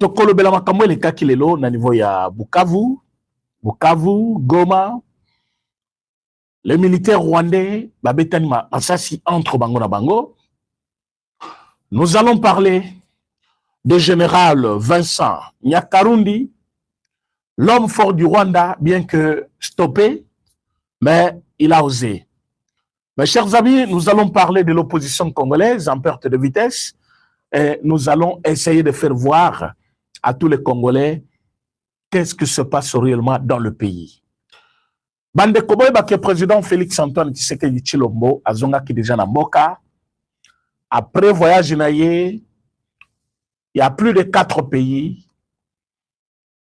Tokolo Bela Makamwe le kakilelo na niveau ya Bukavu, Goma. Les militaires rwandais, babetani ma asasi entre bango na bango. Nous allons parler du général Vincent Nyakarundi, l'homme fort du Rwanda, bien que stoppé, mais il a osé. Mes chers amis, nous allons parler de l'opposition congolaise en perte de vitesse et nous allons essayer de faire voir à tous les Congolais qu'est-ce qui se passe réellement dans le pays. Bande Koboy, que président Félix Antoine Tshisekedi Tshilombo, azonga qui déjà na Mboka. Après voyage naïe, il y a plus de 4 pays.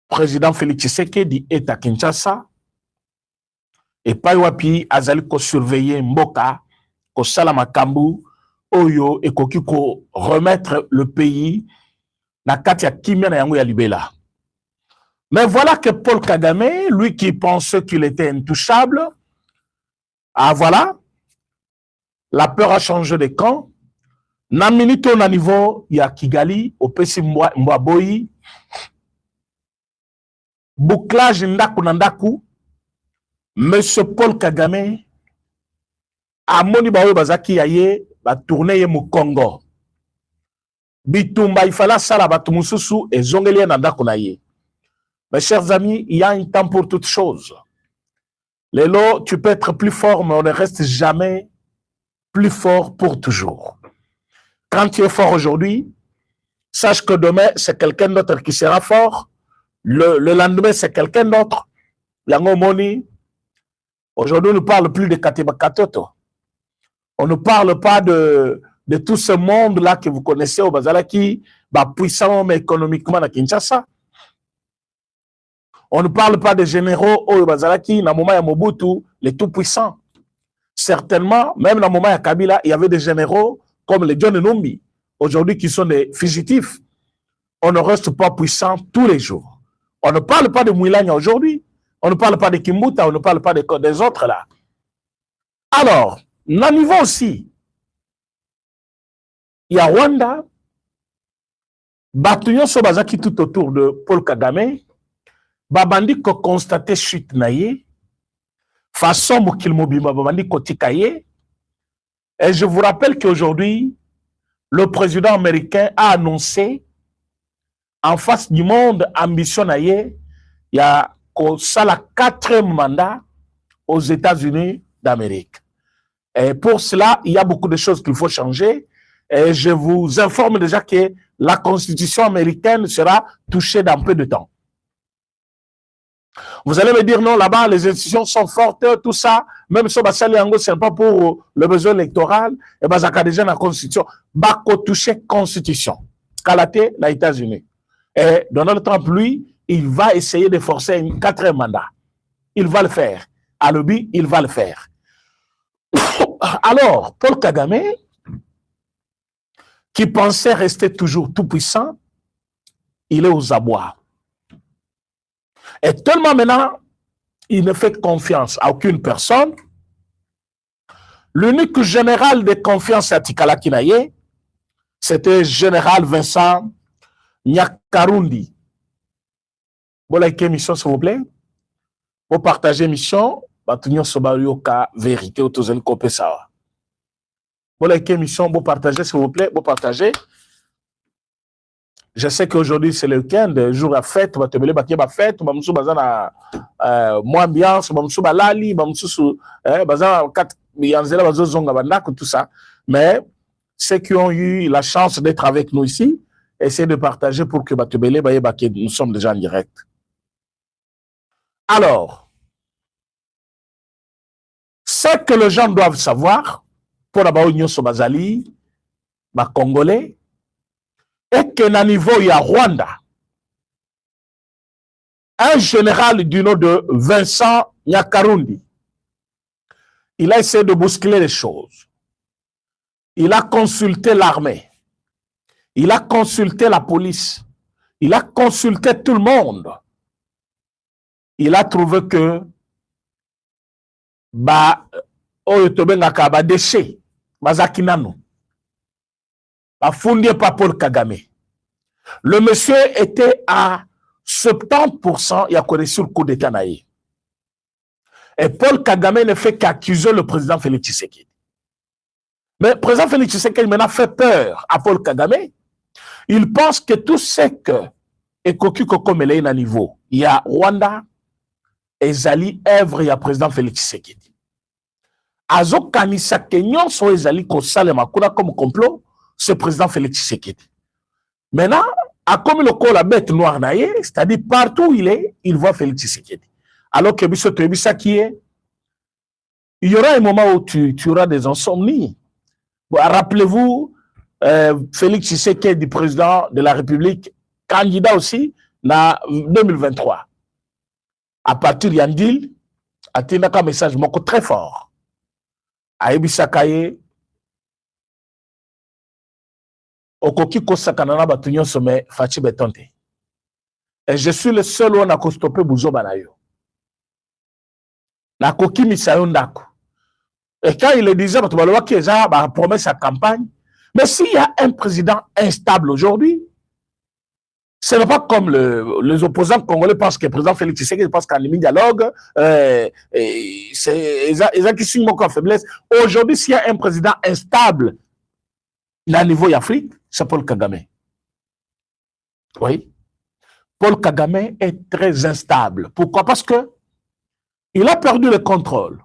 Président Félix Tshisekedi est à Kinshasa. Et Paiwapi azali ko surveiller Mboka, ko salama kambu, oyo et ko remettre le pays na kati ya kimia na yango ya libela. Mais voilà que Paul Kagame, lui qui pensait qu'il était intouchable, ah voilà, la peur a changé de camp. Na minute na niveau ya Kigali, au Pesi Mwaboyi, bouclage ndaku na ndaku, Monsieur Paul Kagame a moni bawe bazaki yaye ba tourner ye mu Congo. Bitumba ifala sala batumususu et zongeli na ndaku na ye. Mes chers amis, il y a un temps pour toutes choses. Lélo, tu peux être plus fort, mais on ne reste jamais plus fort pour toujours. Quand tu es fort aujourd'hui, sache que demain, c'est quelqu'un d'autre qui sera fort. Le lendemain, c'est quelqu'un d'autre. Yango Moni, aujourd'hui, on ne parle plus de Katiba Katoto. On ne parle pas de tout ce monde-là que vous connaissez au Bazalaki, puissant mais économiquement à Kinshasa. On ne parle pas des généraux au Bazalaki, dans le moment de Mobutu, les tout-puissants. Certainement, même dans le moment de Kabila, il y avait des généraux comme les John Numbi, aujourd'hui qui sont des fugitifs. On ne reste pas puissant tous les jours. On ne parle pas de Mouilania aujourd'hui. On ne parle pas de Kimbuta, on ne parle pas des autres là. Alors, dans le niveau aussi, il y a Rwanda, Batuyon Sobazaki tout autour de Paul Kagame, babandi ko constater chute naye, façon mokil mobima babandi ko tikaye. Et je vous rappelle qu'aujourd'hui, le président américain a annoncé en face du monde ambition naye, il y a ça la 4e mandat aux États-Unis d'Amérique. Et pour cela, il y a beaucoup de choses qu'il faut changer. Et je vous informe déjà que la constitution américaine sera touchée dans peu de temps. Vous allez me dire, non, là-bas, les institutions sont fortes, tout ça, même si ce n'est pas pour le besoin électoral, et bien, ça a déjà la constitution. Bako toucher constitution. Kalate, les États-Unis. Et Donald Trump, lui, il va essayer de forcer un 4e mandat. Il va le faire. À l'objet, il va le faire. Alors, Paul Kagame, qui pensait rester toujours tout puissant, il est aux abois. Et tellement maintenant, il ne fait confiance à aucune personne. L'unique général de confiance à Tikala Kinaye, c'était général Vincent Nyakarundi. Vous likez mission, s'il vous plaît. Vous partagez mission, Batunyo Sobarioka vérité autozen kopé sawa. Vous likez mission, vous partagez, s'il vous plaît, vous partagez. Je sais qu'aujourd'hui, c'est le week-end, jour à fête, va te mêler, va fête, va m'sou bazana moins ambiance, va m'sou balali, va m'sou bazana 4 yanzela bazo zonga bandak tout ça. Mais ceux qui ont eu la chance d'être avec nous ici, essayez de partager pour que va te mêler, nous sommes déjà en direct. Alors, ce que les gens doivent savoir pour la Union Sobazali, ma Congolais, et que à niveau il y a Rwanda, un général du nom de Vincent Nyakarundi, il a essayé de bousculer les choses. Il a consulté l'armée, il a consulté la police, il a consulté tout le monde. Il a trouvé que déchet, Mazakinano, pas fondé par Paul Kagame. Le monsieur était à 70%, il a connu sur le coup d'État naïf. Et Paul Kagame ne fait qu'accuser le président Félix Tshisekedi. Mais le président Félix Tshisekedi maintenant fait peur à Paul Kagame. Il pense que tout ce que Ekoki Kokomele est à niveau, il y a Rwanda, ezali œuvre, il y a président Félix Tshisekedi. Azo kanisa kenyon so ezali kosale makuna comme complot, c'est président Félix Tshisekedi. Maintenant, à comme le col la bête noire naïe, c'est-à-dire partout où il est, il voit Félix Tshisekedi. Alors que il y aura un moment où tu auras des insomnies. Bon, rappelez-vous, Félix Tshisekedi, président de la République, candidat aussi, en 2023. À partir de Yandil, a tenu un message très fort. A Ebisakaye, Okoki Kosakanana Batunyon Sommet, Fachi Betonte. Et je suis le seul où on a stoppé Bouzo Banayo. Na Koki Misayondako. Et quand il le disait, il a promis sa campagne. Mais s'il y a un président instable aujourd'hui, ce n'est pas comme les opposants congolais pensent que le président Félix Tshisekedi pense qu'en dialogue, c'est qui signent mon faiblesse. Aujourd'hui, s'il y a un président instable à niveau d'Afrique, c'est Paul Kagame. Oui. Paul Kagame est très instable. Pourquoi? Parce que il a perdu le contrôle.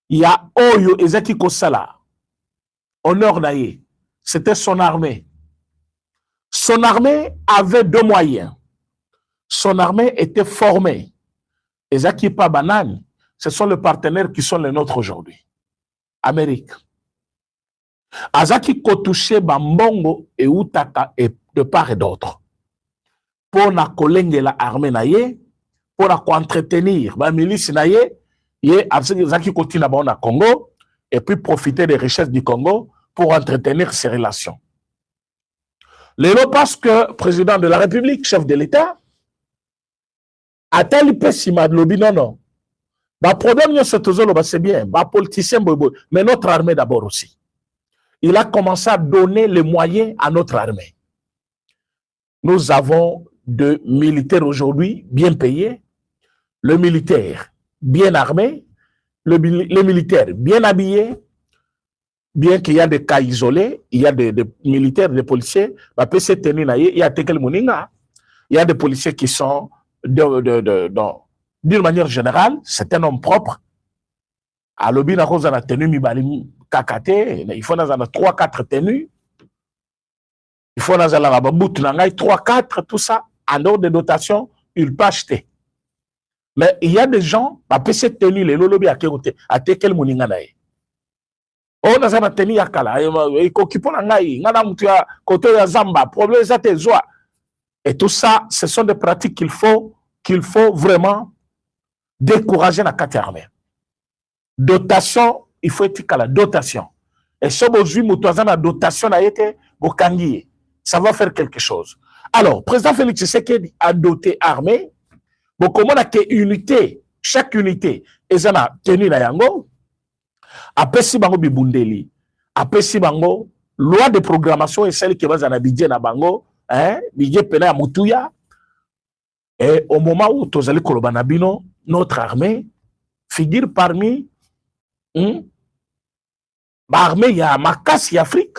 Il y a Oyo Ezeki Kosala, Honor Naye, c'était son armée. Son armée avait deux moyens. Son armée était formée. Ezeki Pabanan, ce sont les partenaires qui sont les nôtres aujourd'hui. Amérique. Azaki Kotouché Bambongo et Outaka et de part et d'autre. Pour na kolenge la armée naye, pour na entretenir la milice naye, Azaki continue à Congo et puis profiter des richesses du Congo pour entretenir ses relations. Lélo parce que président de la République, chef de l'État, a tel pessima de lobby, non. Le problème, c'est bien, politicien, mais notre armée d'abord aussi. Il a commencé à donner les moyens à notre armée. Nous avons de militaires aujourd'hui bien payés, le militaire bien armé, le militaire bien habillé, bien qu'il y a des cas isolés, il y a des militaires, des policiers, il y a des policiers qui sont, d'une manière générale, c'est un homme propre. À l'objet de la tenue, il faut 3-4 tenues. Il faut 3-4, tout ça, en dehors de dotation, il peut acheter. Mais il y a des gens, cette tenue, les lolobi à quel moninga nae. On a une tenue à Kala, il y a Zamba, problème et tout ça, ce sont des pratiques qu'il faut vraiment décourager la carte armée. Dotation, il faut être à la dotation. Et si vous avez une dotation, ça va faire quelque chose. Alors, le président Félix Tshisekedi a doté armée. Bon, comment on a que unité, chaque unité, et a tenu la yango, après si bango bibundeli, après si bango, loi de programmation et celle qui va en abidjan na bango, budget pena ya mutuya, et au moment où tozali kolobanabino, notre armée figure parmi l'armée ya makasi Afrique.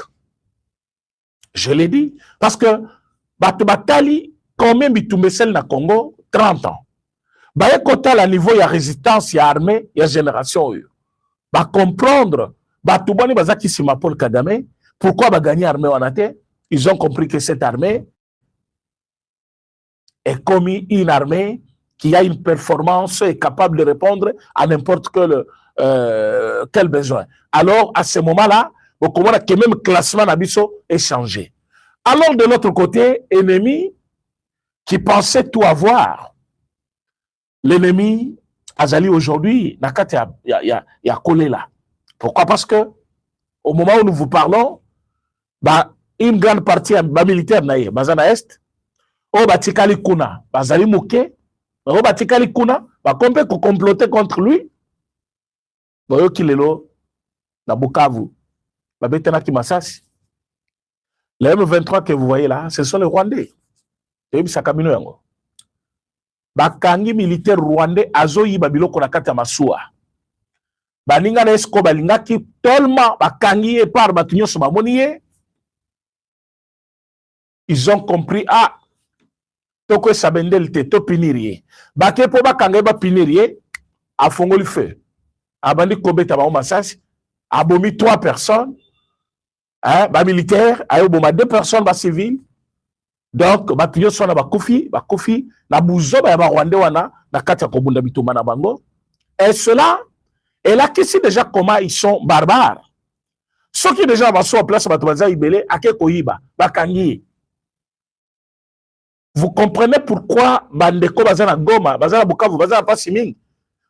Je l'ai dit, parce que Batali, combien bitumesel na Congo? 30 ans. Bah, côté à niveau il y a résistance, il y a armée, il y a génération. Bah, comprendre, bah, tout bon, bah, qui s'ima Paul Kagame, pourquoi bah, gagner armée en athée? Ils ont compris que cette armée est comme une armée qui a une performance et capable de répondre à n'importe quel besoin. Alors, à ce moment-là, bon, comment que même le classement d'Abisso est changé. Alors, de l'autre côté, ennemi qui pensait tout avoir, l'ennemi Azali aujourd'hui, il y a collé là. Pourquoi? Parce que au moment où nous vous parlons, bah, une grande partie militaire naïe, Bazana Est, au Batikali Kuna, Bazali Mouké, au Batikali Kuna, bah, qu'on peut comploter contre lui, Boyo Kilelo, la Bukavu, Babetana Kimasasi. Les M23 que vous voyez là, ce sont les Rwandais. Bakangi militaire rwandais azoyi babiloko na kati ya masuwa. Baninga na esko balingaki tellement bakangi et par batunyo so bamoniye. Ils ont compris toko sabendel te to pinirie. Bake po bakanga ba pinirie a fongoli feu. Abandi kobeta ba masasi, abomi 3 personnes. Hein, ba militaire, ayo boma 2 personnes ba civils. Donc batunyo so na bakufi na buzo ba Rwandais wana na kati ya kobunda bituma na bango. Et cela, et là qu'ici déjà comment ils sont barbares. Ceux qui déjà sont en place batubaza ibele ake koyiba bakangi. Vous comprenez pourquoi bandeko bazana Goma, bazana Bukavu, bazana Passiming,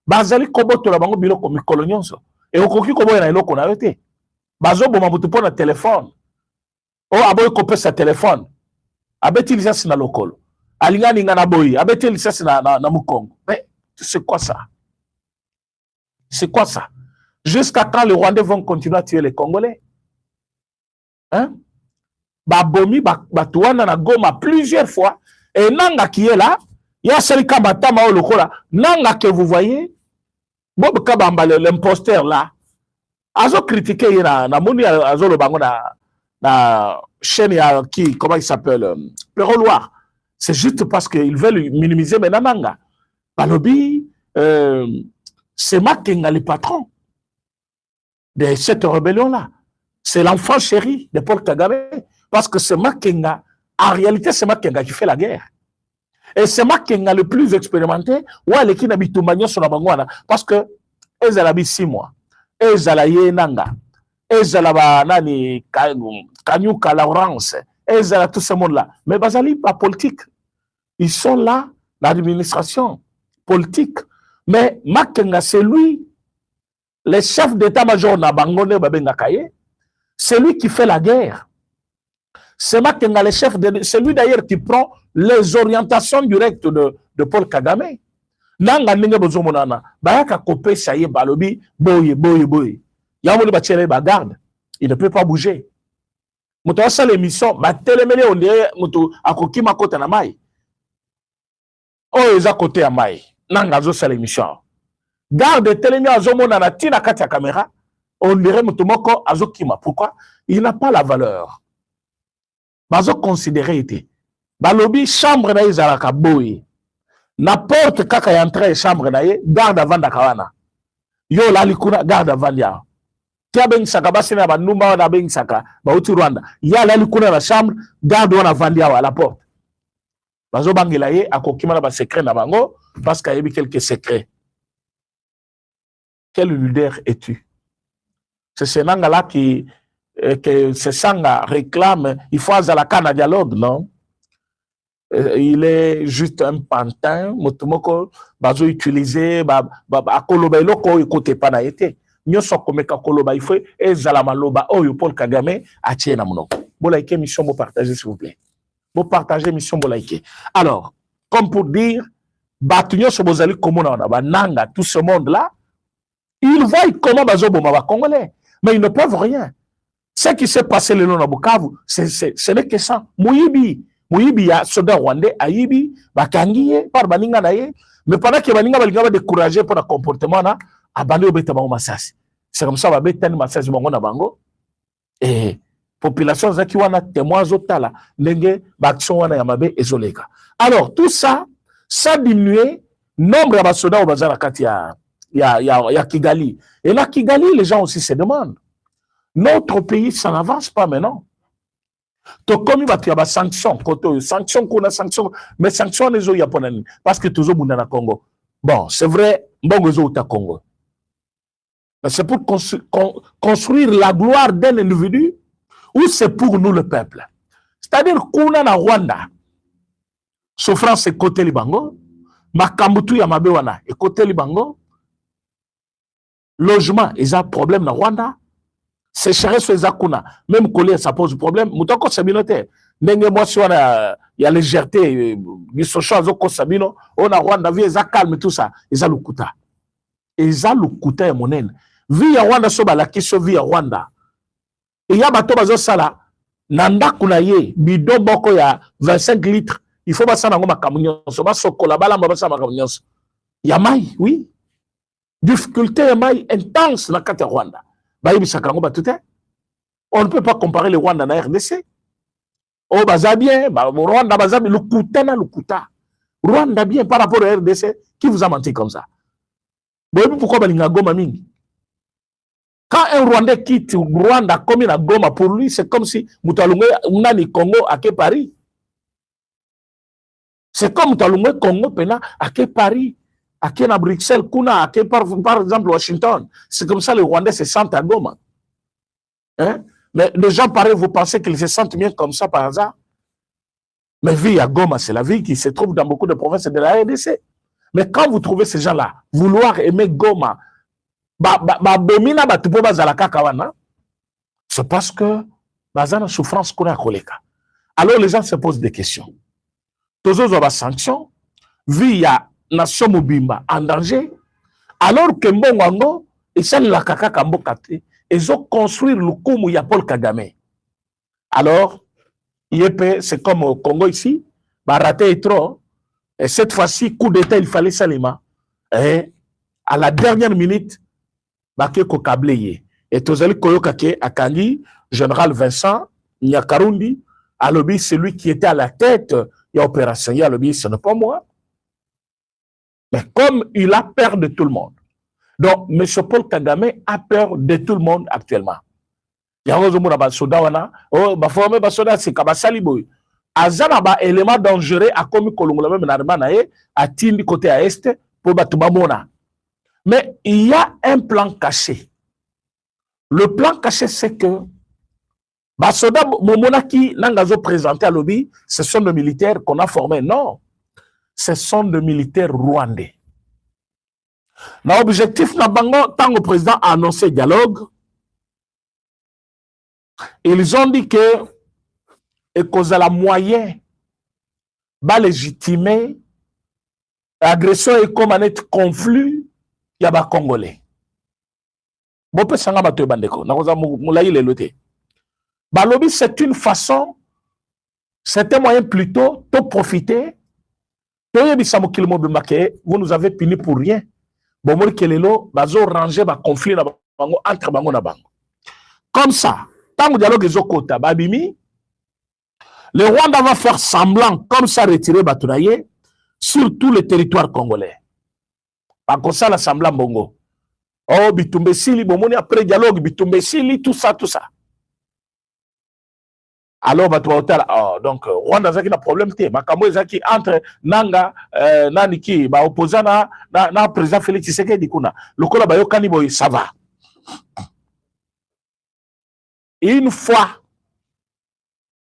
bazali koboto la bango biloko mikolo nyonso. Et okoki koboya na eloko na yote. Bazo boma mutu pona téléphone. O aboy kopé sa téléphone. Abeti licence na lokolo. Alinga ninga na boyi, abeti licence na mukongo. Mais c'est quoi ça? C'est quoi ça? Jusqu'à quand les Rwandais vont continuer à tuer les Congolais? Hein? Babomi batuana na Goma plusieurs fois. Et nanga qui est là, il y a celui qui matama lokola. Nanga que vous voyez, Bob Kabamba l'imposteur là, azo critiqué na moni azo le bango na chaîne qui comment il s'appelle Peroloir. C'est juste parce qu'ils veulent minimiser mais nanga. Balobi c'est Makenga le patron de cette rébellion là. C'est l'enfant chéri de Paul Kagame parce que c'est Makenga. En réalité, c'est Makenga qui fait la guerre. Et c'est Makenga le plus expérimenté. Ouais, les qui n'habitent pas sur la bangwana. Parce que, ils ont 6 mois. Ils ont Yenanga. Ils ont Nani, Kanyuka, Laurence. Ils ont tout ce monde-là. Mais Bazali, pas politique. Ils sont là, l'administration politique. Mais Makenga, c'est lui, le chef d'état-major Nabangone Babengakaye. C'est lui qui fait la guerre. C'est Makenga le chef, c'est lui d'ailleurs qui prend les orientations directes de Paul Kagame. Nanga ninga bozomonana, bayaka kopé ça y est balobi, boye. Yamoni bachele bagarde, il ne peut pas bouger. Muto asa l'émission, ba télémélé on dirait muto akoki makota na mai. Oh eza côté ya mai. Nanga zo sa l'émission. Garde télémé azomona na tina kati ya caméra, on dirait muto moko azokima. Pourquoi? Il n'a pas la valeur. Bazo considéré été. Balobi chambre na izalaka boy. N'importe kaka y entrer chambre na ye, garde avant dakawana. Yo la likuna garde avant ya. Tia ben saka basina ba numba na ben saka ba uti Rwanda. Ya la likuna na chambre, garde wana avant ya à la porte. Bazo bangela ye akokima na ba secret na bango parce qu'il y a eu quelques secrets. Quel leader es-tu? C'est ce nanga-là que ce Sanga réclame, il faut à la canne à dialogue, non? Il est juste un pantin, motomoko, bazo utilisé, akoloba iloko ikote pana été. Nyoso komeka koloba il faut ezala maloba oyo Paul Kagame atie na monoko. Bolaike mission mo partager s'il vous plaît. Mo partager mission bolaike. Alors, comme pour dire, batunyo sobozali komona na bananga tout ce monde là, ils voient comment bazo boma ba congolais, mais ils ne peuvent rien. Ce qui s'est passé le long de Bukavu, ce n'est que ça. Mouyibi ya soda rwandais ayibi bakangiye par baninga naye, mais pendant que baninga balinga découragé pour le comportement na abandi obeta ba masasi. C'est comme ça ba betani masasi bango na bango et population zaki wana témoin zotala ndenge ba action wana ya mabe ezoleka. Alors tout ça diminué nombre de soda au bazar kati ya Kigali. Et là Kigali les gens aussi se demandent. Notre pays, ça n'avance pas maintenant. Donc, comme il va y avoir sanctions, mais sanctions les autres japonais, parce que toujours au Congo. Bon, c'est vrai, bon au Congo. C'est pour construire la gloire d'un individu ou c'est pour nous le peuple. C'est-à-dire qu'on a en Rwanda, souffrance est côté Libango, Makambutu Yamabewana est côté Libango, logement, ils ont un problème en Rwanda. C'est cher sur Zakuna. Même colère, ça pose problème. Moutako Sabinote. N'engue moi sur il y a légèreté. Du social, Zoko Sabino. On a Rwanda, vie, ça calme tout ça. Ils ont le kuta. Ils ont le kuta et monen. Vie à Rwanda, soba la question vie à Rwanda. Et y a bateau bazo sala. Nanda kunaye, bidon boko ya 25 litres. Il faut pas ça dans ma camion. Ça va sokola bala ma ça ma camion. Yamai, oui. Difficulté yamai intense na kati Rwanda. Baïbi sakrango batute. On ne peut pas comparer le Rwanda na RDC. Oh baza bien, Rwanda baza bien, le kuta. Rwanda bien par rapport au RDC. Qui vous a menti comme ça? Boyebi pourquoi balinga Goma mingi? Quand un Rwandais quitte Rwanda comme il a Goma, pour lui, c'est comme si Moutalungwe Nani Congo à Paris. C'est comme Moutalungwe Congo pena à Paris, à Bruxelles, Kuna, à par exemple Washington. C'est comme ça les Rwandais se sentent à Goma. Hein? Mais les gens pareils, vous pensez qu'ils se sentent bien comme ça par hasard? Mais vie à Goma, c'est la vie qui se trouve dans beaucoup de provinces de la RDC. Mais quand vous trouvez ces gens-là, vouloir aimer Goma, c'est parce que bazana souffrance qu'on a koleka. Alors les gens se posent des questions. Tous les sanctions, via nation mobimba en danger, alors que Mbongo et celle la kaka kambo kate, ils ont construit le kumu ya Paul Kagame. Alors, c'est comme au Congo ici, raté est trop. Et cette fois-ci, coup d'état, il fallait Salima. Et à la dernière minute, Baké Kokableye. Et Tozali Koyokake Akangi, général Vincent Nyakarundi, à l'obéi, celui qui était à la tête de l'opération. À l'obéi, ce n'est pas moi. Mais comme il a peur de tout le monde. Donc, M. Paul Kagame a peur de tout le monde actuellement. Il y a un soda, oh, soda, c'est Kabasali Boy. Azana ba élément dangereux a commis Kolongola même Narmanae, à Tindi côté à Est, pour Batubamona. Mais il y a un plan caché. Le plan caché, c'est que Basoda Momonaki Nangazo présenté à l'obéi, ce sont des militaires qu'on a formés. Non, ce sont des militaires rwandais. L'objectif Nabango, tant que le président a annoncé dialogue, ils ont dit que et cause à la moyen va légitimer l'agression et comme un être conflit, il y a des Congolais. C'est une façon, c'est un moyen plutôt de profiter. Vous nous avez puni pour rien. Comme ça, tant que le dialogue est au côté, le Rwanda va faire semblant, comme ça, retirer Batounaye sur tout le territoire congolais. Par contre, ça, l'assemblant Bongo. Oh, Bitumbe Sili, Bomoni, après dialogue, Bitumbe Sili, tout ça, tout ça. Alors, oh, donc, Rwanda, ça qui a problème, Makambo, ça qui entre Nanga, Naniki, opposant na président Félix Tshisekedi, le Kola Bayo Kaniboy, ça va. Une fois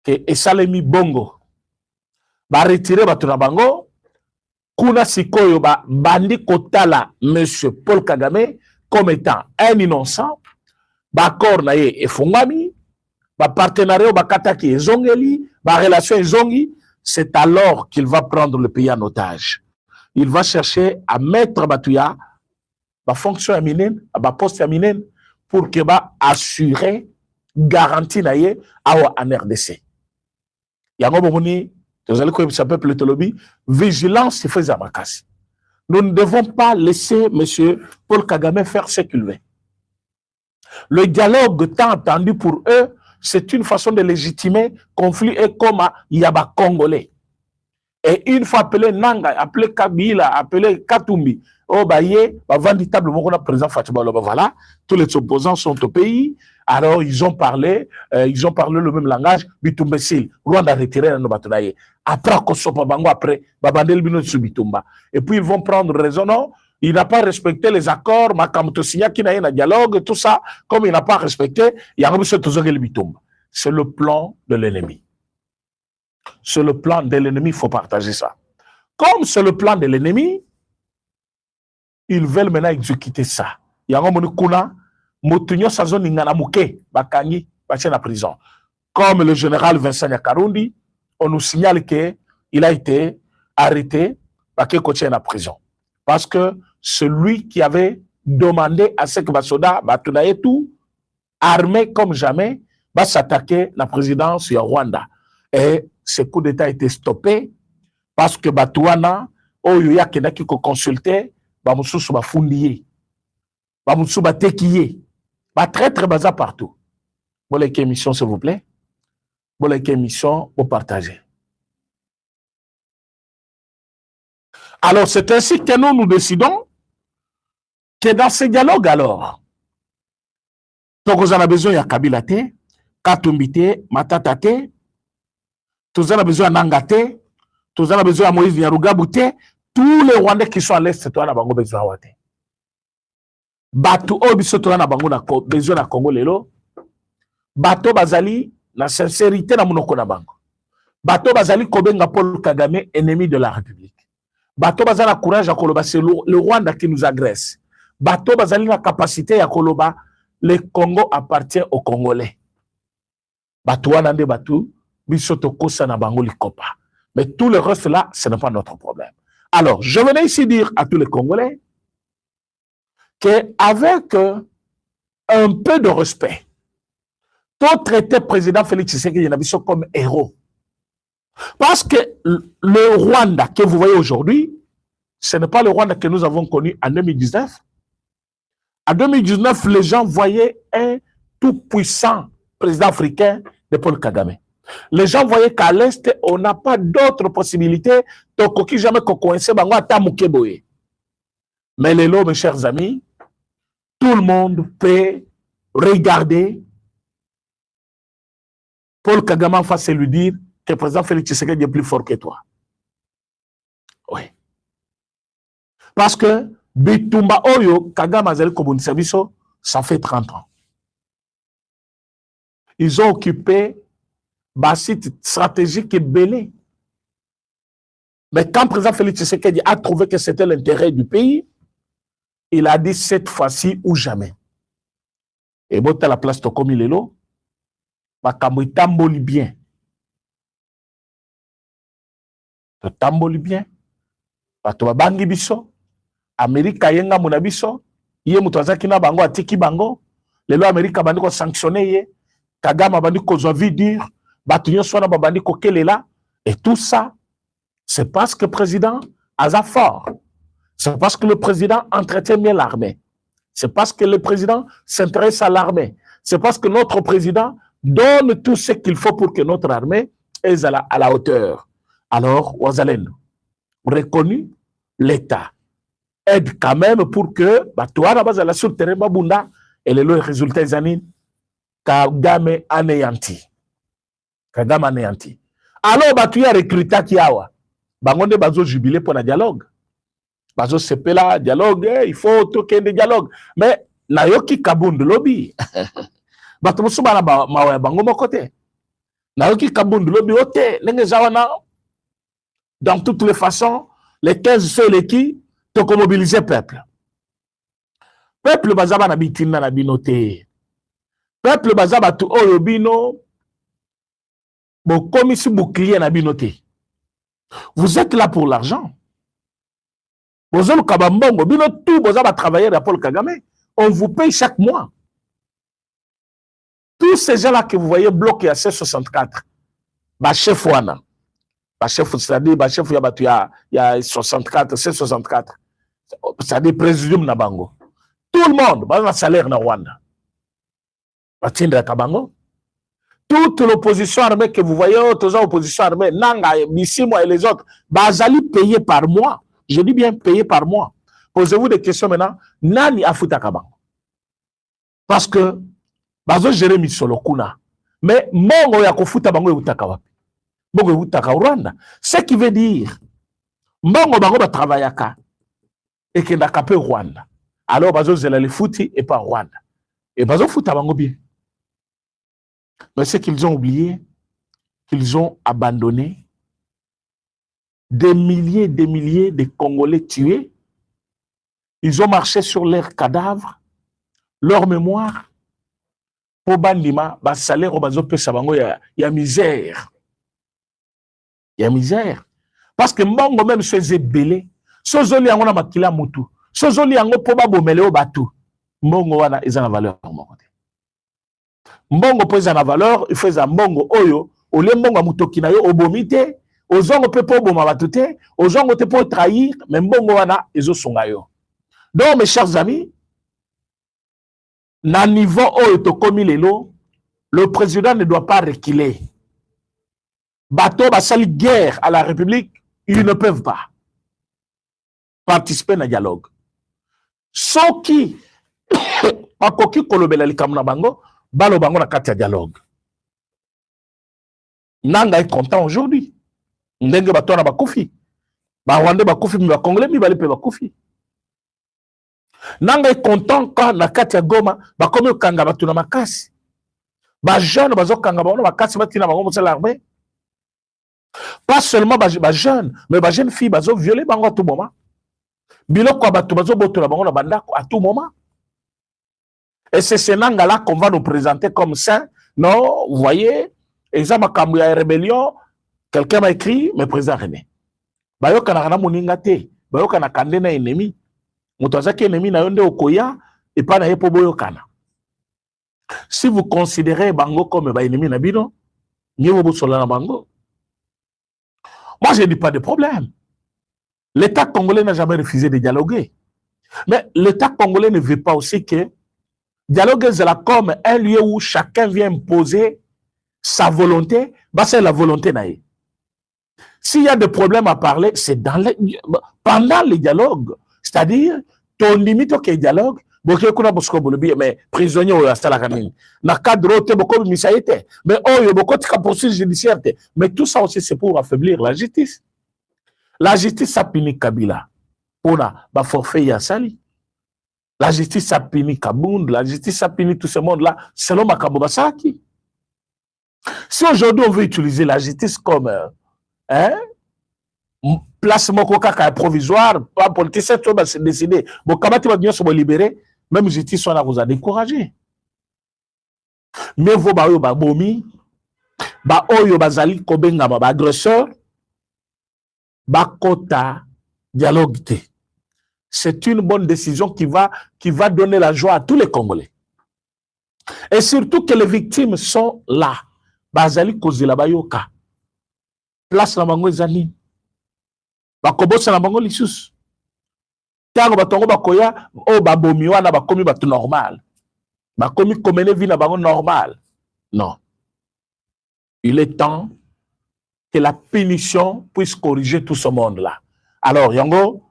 que Esalemi Bongo va retirer Batuna Bango, Kuna Sikoyo ba bandi kotala Monsieur Paul Kagame comme étant un innocent, bakor na ye efungami, ba partenariat ba kataki ezongeli, ba relation ezongi, c'est alors qu'il va prendre le pays en otage. Il va chercher à mettre Batuya ba fonction aminen, ba poste aminen pour que ba assurer garantie na ye awa en RDC. Vigilance, c'est fait Makasi. Nous ne devons pas laisser M. Paul Kagame faire ce qu'il veut. Le dialogue tant attendu pour eux, c'est une façon de légitimer conflit et comme Yaba Congolais. Et une fois appelé Nanga, appelé Kabila, appelé Katumbi, oh baye, venditablement on a présent Fatima, voilà, tous les opposants sont au pays. Alors, ils ont parlé le même langage, Bitumba Sil, Rwanda retiré dans nos batailles. Après, après, Babandel Bino Bitumba. Et puis, ils vont prendre raison, non, il n'a pas respecté les accords, Makamoto Signa, qui n'a un dialogue, tout ça, comme il n'a pas respecté, il y a un Bitumba. C'est le plan de l'ennemi. C'est le plan de l'ennemi, il faut partager ça. Comme c'est le plan de l'ennemi, ils veulent maintenant exécuter ça. Il y a un Kuna, Motunyo Sazo Ningana Mouke, Bakangi, Bachena prison. Comme le général Vincent Nyakarundi, on nous signale qu'il a été arrêté, Baké Kochen en prison. Parce que celui qui avait demandé à ce que Basoda, Batunaye tout, armé comme jamais, va s'attaquer la présidence du Rwanda. Et ce coup d'État a été stoppé parce que Batouana, oyo ya kenaki ko consulter, ba mususu ba fundiye, ba mususu ba tekiye, ba traître baza partout. Bon les émission s'il vous plaît. Bon les émission vous partagez. Alors c'est ainsi que nous décidons que dans ce dialogue alors, donc vous en avez besoin de Kabila te, Katumbi te, Matata te, vous en avez besoin de Nanga te, vous en avez besoin de Moïse Nyarugabo te, tous les Rwandais qui sont à l'Est, tu en as besoin de te. Bato obiso tu en as besoin de Congo lelo, Bato bazali la sincérité na monoko na bango. Bato bazali kobenga Paul Kagame ennemi de la République. Bato bazali na courage à koloba, c'est le Rwanda qui nous agresse. Bato bazali na capacité à koloba, le Congo appartient aux Congolais. Bato wanande bato biso tokosa na bango likopa. Mais tout le reste là, ce n'est pas notre problème. Alors, je venais ici dire à tous les Congolais qu'avec un peu de respect, tout traité président Félix Tshisekedi comme héros. Parce que le Rwanda que vous voyez aujourd'hui, ce n'est pas le Rwanda que nous avons connu en 2019. En 2019, les gens voyaient un tout-puissant président africain de Paul Kagame. Les gens voyaient qu'à l'Est, on n'a pas d'autres possibilités. Mais les lots, mes chers amis, tout le monde peut regarder Paul Kagame en face et lui dire que le président Félix Tshisekedi est plus fort que toi. Oui. Parce que Bitumba Oyo, Kagame Azali Kobundisa Biso, ça fait 30 ans. Ils ont occupé un site stratégique et belé. Mais quand le président Félix Tshisekedi a trouvé que c'était l'intérêt du pays, il a dit cette fois-ci ou jamais. Et bon, à la place de Komilelo, Makambo tamboli bien. Tamboli bien. Bato bangi biso. Amerika yenga muna biso. Iye mutazaki na bango atiki bango. Lelo Amerika bandi ko sanctionner ye. Kagame bandi ko zovi dur. Bato nyo swana bandi ko kelela. Et tout ça, c'est parce que le président a fort. C'est parce que le président entretient bien l'armée. C'est parce que le président s'intéresse à l'armée. C'est parce que notre président donne tout ce qu'il faut pour que notre armée est à la hauteur. Alors, Ouazalen, reconnu l'État, aide quand même pour que, sur le terrain, et le résultat des années, Kagame anéanti. Kagame anéanti. Alors, tu as recruté Kiawa. Bangonde bazo jubilé pour le dialogue. Bazo sepela dialogue, il faut toquer des dialogues. Mais, nayoki kabund lobby. Bato musubana mawa bango mokote. Nayoki kabund lobby ote, nenge zawana. Dans toutes les façons, les 15 seuls qui te mobiliser le peuple. Peuple bazaba na bitina na binote. Peuple bazaba tu oyobino bo komisi bouclier na binote. Vous êtes là pour l'argent. Vous êtes kabambongo bino tout bazaba travailler à Paul Kagame. On vous paye chaque mois. Tous ces gens-là que vous voyez bloqués à C64, bah chef wana. Chef, c'est-à-dire, chef, il y a 64, c'est 64. C'est-à-dire, présidium na bango. Tout le monde, il y a un salaire na Rwanda. Toute l'opposition armée que vous voyez, toute l'opposition armée, Nanga, Bissimo et les autres, bazali payé par mois. Je dis bien payé par mois. Posez-vous des questions maintenant. Nani afuta kabango. Parce que, bazo Jérémy Solokuna. Mais, mongo ya kofuta bango yutaka wapi. Ce qui veut dire, Mbongo Bango va travailler et qu'il n'a qu'à peu Rwanda. Alors, Bazo Zelale Fouti et pas Rwanda. Et Bazo Fouta Bango bien. Mais ce qu'ils ont oublié, qu'ils ont abandonné des milliers de Congolais tués. Ils ont marché sur leurs cadavres, leur mémoire. Pour Bandima, salaire au Bazo Pesabango, il y a misère. Il y a misère. Parce que Mbongo même se faisait belé. Sozoli yango na makila mutu. Sozoli yango po ba bomele o batu. Mbongo wana eza na valeur pour mon côté. mbongo pesa na valeur il fait mbongo oyo ole mbongo mutoki na yo obomite ozongo pe po boma batute ozongo te po trahir mais mbongo wana ezo songa yo. Donc mes chers amis, na niveau oyo tokomi lelo, le président ne doit pas reculer. Bateau basali guerre à la République, ils ne peuvent pas participer na dialogue. Soki bakoki kolobela likambo na bango, balo bango na kati ya dialogue. Nanga est content aujourd'hui. Ndenge bato na bakufi. Ba Rwandais bakufi, mi ba Congolais mi bali pe bakufi. Nanga est content quand na kati ya Goma bakomi okanga bato na makasi. Ba jeune bazo kanga bango na makasi batina bango mosala l'armée. Pas seulement ba jeune, mais ba jeune fille bazo violer bango à tout moment. Biloko bato bazo botola bango na bandako à tout moment. Et c'est ce nanga là qu'on va nous présenter comme saint. Non, vous voyez, exemple makambo ya rébellion, quelqu'un m'a écrit, mais président René. Bayoka na kana moninga te, bayoka na kande na ennemi. Mutazaki ennemi na yonde okoya et pas na yepo boyokana. Si vous considérez bango comme ba ennemi na bino, nyewo bosola na bango. Moi je dis pas de problème. L'État congolais n'a jamais refusé de dialoguer. Mais l'État congolais ne veut pas aussi que dialoguer c'est là comme un lieu où chacun vient imposer sa volonté, bah c'est la volonté naïe. S'il y a des problèmes à parler, c'est pendant les dialogues. C'est-à-dire, ton limite au dialogue, mais prisonnier ou na cadre beaucoup de mais beaucoup de poursuites judiciaires. Mais tout ça aussi, c'est pour affaiblir la justice. La justice a puni Kabila. On a forfait Yassali. La justice a puni Kabound. La justice a puni tout ce monde-là, selon Makambo Basaki. Si aujourd'hui on veut utiliser la justice comme place Mokoka provisoire, pas politicien, tout va se décider. Bon, comment tu vas bien se libérer, même justice, on a vous a découragé. Mais vous, ba bomi, ba oyo bazali kobenga ba agresseur, ba kota dialogue. C'est une bonne décision qui va donner la joie à tous les Congolais. Et surtout que les victimes sont là. Bazali kozela bayoka. Place na bango ezali. Bakobosa na bango lisusu. Tango batongo bakoya o babomi wana bakomi batu normal. Bakomi komene vie na bango normal. Non. Il est temps que la punition puisse corriger tout ce monde-là. Alors, yango,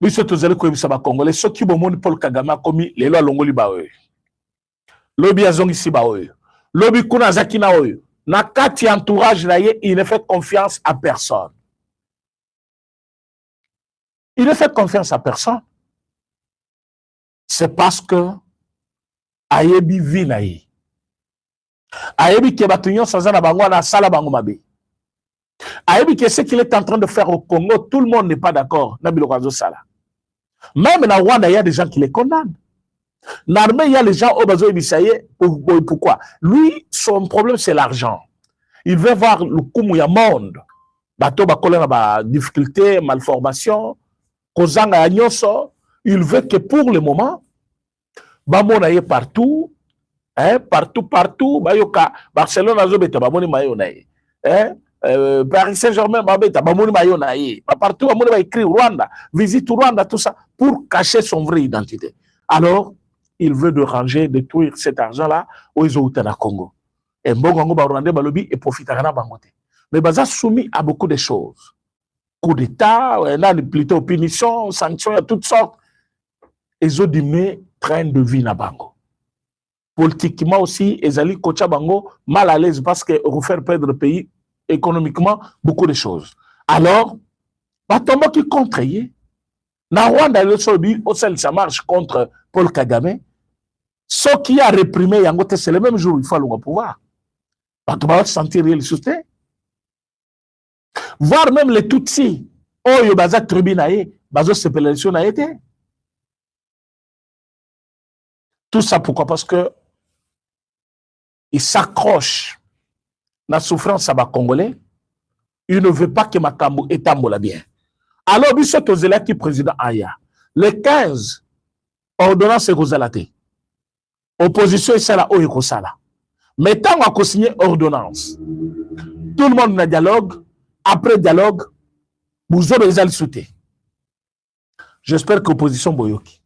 biso tozali koyebisa ba Congolais soki bomoni Paul Kagame akomi lelo alongoli ba oyo. Lobi azongisi ba oyo. Lobi kuna zaki na oyo. Na kati entourage na ye, il ne fait confiance à personne. Il ne fait confiance à personne. C'est parce que ayebi vi na ye. Ayebi ke batunyo sazana bango na sala bango mabe. Ayebi ke ce qu'il est en train de faire au Congo, tout le monde n'est pas d'accord. Na biloko sala. Même dans Rwanda, il y a des gens qui les condamnent. L'armée, il y a les gens au besoin de pourquoi? Lui, son problème, c'est l'argent. Il veut voir le Koumouya monde. Bateau, difficulté, malformation, Kozanga Agnoso. Il veut que pour le moment, Bamon aille partout, partout, Bayoka, Barcelone, Azobeta, Bamoni Mayonaye. Paris Saint-Germain, Babeta, Bamoni Mayonaye. Partout, Bamoni va écrire Rwanda, visite Rwanda, tout ça, pour cacher son vraie identité. Alors, il veut de ranger, détruire cet argent-là aux États Congo. Et Mbongo Barwandais Balobi et profitera na Bangote. Mais Baza soumis à beaucoup de choses. Coup d'État, plutôt punition, sanctions, il y a toutes sortes. Les autres disent train de vie na Bango. Politiquement aussi, Ezali Kocha Bango mal à l'aise parce que refaire perdre le pays économiquement beaucoup de choses. Alors, Batombo qui contre na Rwanda, ça marche contre Paul Kagame. Ce qui a réprimé Yangote, c'est le même jour où il faut le pouvoir. Donc, on va se sentir le soutien. Voir même les Tutsis, oh, yo baza tribune, bazo sepelation a été. Tout ça pourquoi? Parce que il s'accroche à la souffrance à bas Congolais. Il ne veut pas que Makambo étambola bien. Alors, Bissot Ozela qui président Aya. Le 15, ordonnance Rosalate. Opposition et ça là, oh, ça là. Mais tant qu'on a signé ordonnance, tout le monde na dialogue, après dialogue, vous avez les sauté. J'espère que l'opposition boyoki.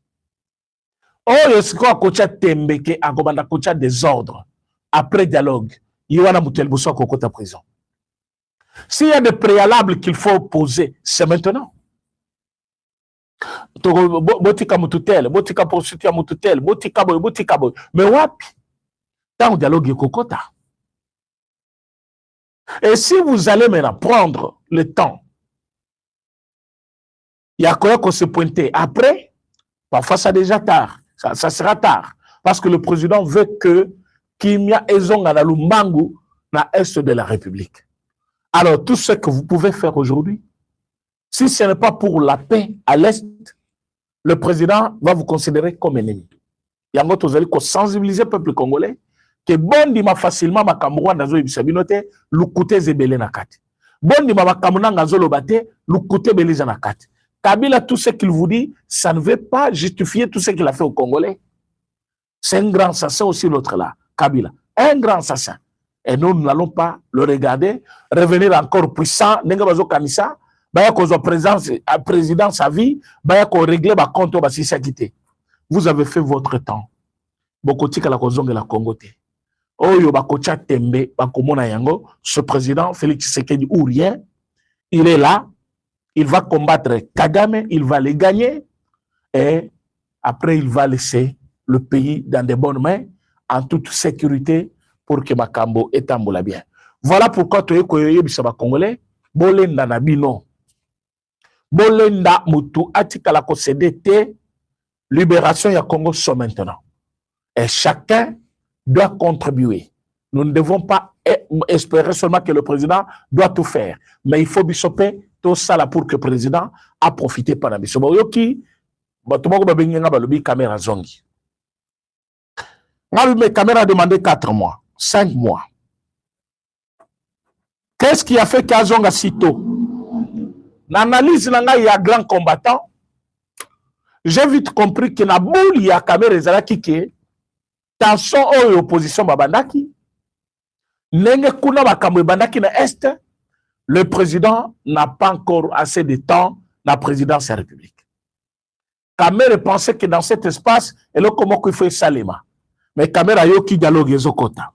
Oh, c'est quoi kocha tembeke, à komanda kocha désordre. Après dialogue, il y a un mutel bousson kokota prison. S'il y a des préalables qu'il faut poser, c'est maintenant. Botika mututel, botika poursuite mututel, botika boy, botika boy. Mais wapi? Tant dialogue est kokota. Et si vous allez maintenant prendre le temps, il y a quoi qu'on se pointer après, parfois ça déjà tard, ça sera tard, parce que le président veut que Kimia Ezonga na Lumbangu na est de la République. Alors tout ce que vous pouvez faire aujourd'hui, si ce n'est pas pour la paix à l'est, le président va vous considérer comme ennemi. Il y a d'autres qui sensibiliser le peuple congolais que bon dima facilement ma Cameroun nazo ibisabinote lukute zebele na kati. Bon dima ma Cameroun nazo lobate lukute beleza na kati. Kabila, tout ce qu'il vous dit, ça ne veut pas justifier tout ce qu'il a fait aux Congolais. C'est un grand assassin aussi l'autre là, Kabila. Un grand assassin. Et nous n'allons pas le regarder, revenir encore puissant, n'engabazo kanisa, baya kozo président sa vie, baya ko régler ba compte ba si quitté. Vous avez fait votre temps. Bokotika la kozonge la Congote. Oyo ba kocha tembe ba komona yango, ce président Félix Tshisekedi ou rien, il est là. Il va combattre Kagame, il va les gagner et après il va laisser le pays dans de bonnes mains en toute sécurité pour que Makambo étamboula bien. Voilà pourquoi tu es koyoyebisa Congolais, bolenda na bino. Bolenda mutu atika la CDT, libération ya Congo sont maintenant. Et chacun doit contribuer. Nous ne devons pas espérer seulement que le président doit tout faire, mais il faut bisoper tout ça là pour que le président a profité par la mission. Yoki, caméra zongi. Mes caméras a demandé 4 mois, 5 mois. Qu'est-ce qui a fait qu'Azonga si tôt? L'analyse, il y a grand combattant. J'ai vite compris que na boule, il y a caméra qui est tension ou opposition babandaki. Nenge kuna bakamwe bandaki na est. Le président n'a pas encore assez de temps dans la présidence de la République. Kamere pensait que dans cet espace, elle a comment qu'il faut Salema. Mais Kamere yo qui dialogue ezokota.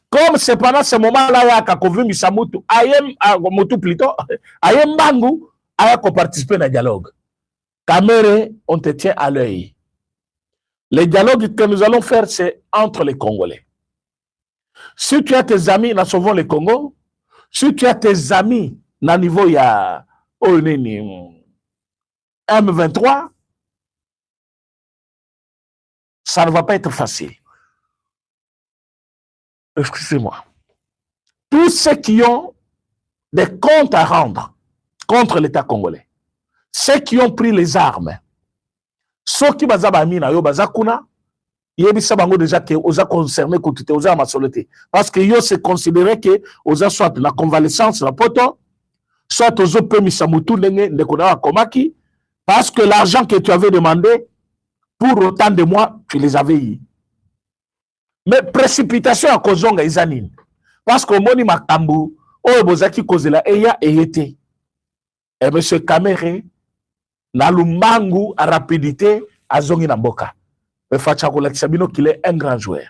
Comme c'est pendant ce moment-là, il y a Kakovu Misamutu, Ayem Motu plutôt, Ayem Bangu, a participé dans le dialogue. Kamere, on te tient à l'œil. Le dialogue que nous allons faire, c'est entre les Congolais. Si tu as tes amis dans Sauvons le Congo, si tu as tes amis dans le niveau, il y a M23, ça ne va pas être facile. Excusez-moi. Tous ceux qui ont des comptes à rendre contre l'État congolais, ceux qui ont pris les armes, ceux qui ont déjà que osa concerné côté osa masolete parce que yo se considérait que osa soit la convalescence la poto soit ozo pemisa mutu ndenge ndekona komaki parce que l'argent que tu avais demandé pour autant de mois tu les avais eu. Mais précipitation à kozonga izanine parce que moni makambu o bozaki kozela eya eyete et monsieur Kamere na lumbangu à rapidité azongi na mboka. Qu'il est un grand joueur.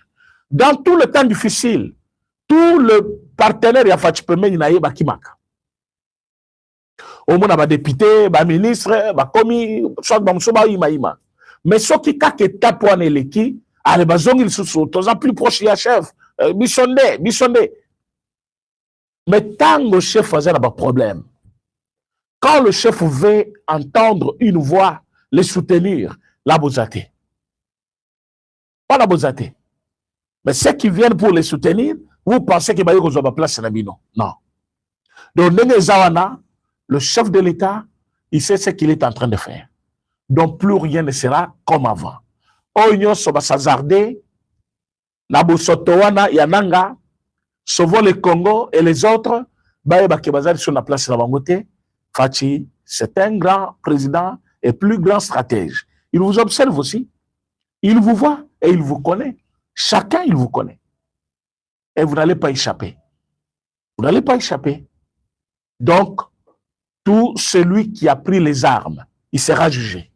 Dans tout le temps difficile, tout le partenaire a fait bakimaka. Au moins, député, ministre, commis, soit ima. Mais ce qui a tapouane leki, allez bazong il sous plus proche du chef, Bissonde. Mais tant le chef faisait un problème, quand le chef veut entendre une voix, les soutenir, la bozate. Pas la bozate. Mais ceux qui viennent pour les soutenir, vous pensez qu'il va y avoir place à Non. Donc, le chef de l'État, il sait ce qu'il est en train de faire. Donc, plus rien ne sera comme avant. Oignon soba sazardé, Nabo Sotowana, Yananga, sauvons le Congo et les autres, Baye Kebazari sur la place de la Bangote, Fachi, c'est un grand président et plus grand stratège. Il vous observe aussi. Il vous voit. et il vous connaît. Chacun, il vous connaît. Et vous n'allez pas échapper. Vous n'allez pas échapper. Donc, tout celui qui a pris les armes, il sera jugé.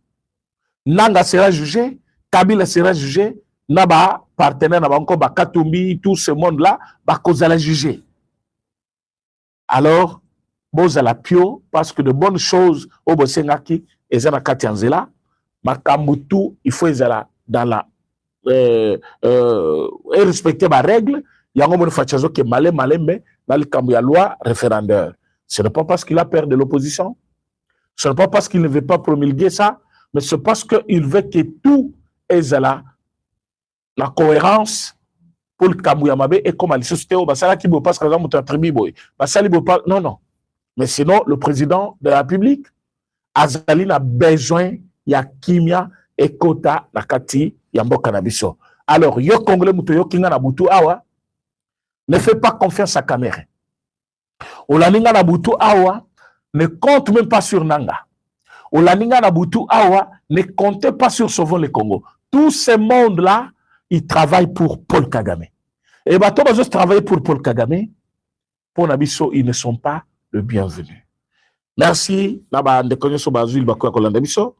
Nanga sera jugé, Kabila sera jugé, Naba, partenaire, Naba, encore, Katumbi, tout ce monde-là, Bakozala jugé. Alors, Bozala pio, parce que de bonnes choses, au Bosengaki, et Zana Katianzela, Makamutu, il faut Zala dans la. Et respecter ma règle, il y a un moment fachazo qui est malé, mais dans le camp, il y a loi référendaire. Ce n'est pas parce qu'il a peur de l'opposition, ce n'est pas parce qu'il ne veut pas promulguer ça, mais c'est parce qu'il veut que tout est là, la cohérence pour le Kamouyamabe et comme à l'issue, Basala qui ne passe par exemple au tribu, non, non. Mais sinon, le président de la République, Azali a besoin, il y a Kimia et Kota, la Kati, Yambo Kanabiso. Alors, yo Congolais Moutoyo Kinga Nabutu Awa, ne fais pas confiance à Kamere. Olaninga Nabutu Awa, ne compte même pas sur Nanga. Olaninga Nabutu Awa, ne comptez pas sur Sauvons le Congo. Tous ces mondes-là, ils travaillent pour Paul Kagame. Et bateau bazos travailler pour Paul Kagame, pour Nabiso, ils ne sont pas le bienvenu. Merci. Naba Ndekonyo Sobazu, il Bakoua Kolanda Biso.